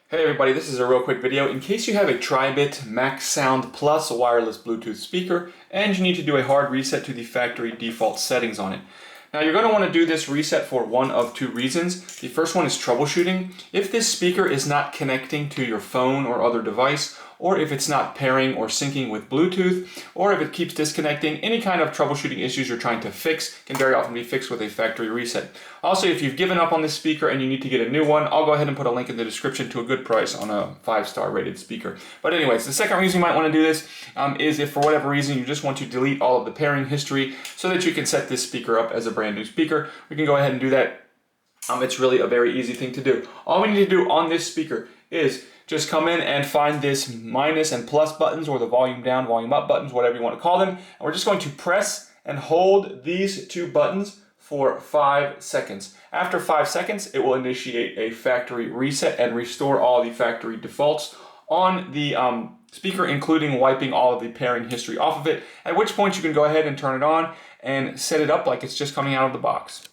Hey everybody, this is a real quick video. In case you have a TRIBIT MaxSound Plus wireless Bluetooth speaker and you need to do a hard reset to the factory default settings on it. Now you're going to want to do this reset for one of two reasons. The first one is troubleshooting. If this speaker is not connecting to your phone or other device, or if it's not pairing or syncing with Bluetooth, or if it keeps disconnecting, any kind of troubleshooting issues you're trying to fix can very often be fixed with a factory reset. Also, if you've given up on this speaker and you need to get a new one, I'll go ahead and put a link in the description to a good price on a 5-star rated speaker. But anyways, the second reason you might want to do this is if for whatever reason you just want to delete all of the pairing history so that you can set this speaker up as a brand new speaker. We can go ahead and do that. It's really a very easy thing to do. All we need to do on this speaker is just come in and find this minus and plus buttons, or the volume down, volume up buttons, whatever you want to call them. And we're just going to press and hold these two buttons for 5 seconds. After 5 seconds, it will initiate a factory reset and restore all the factory defaults on the speaker, including wiping all of the pairing history off of it, at which point you can go ahead and turn it on and set it up like it's just coming out of the box.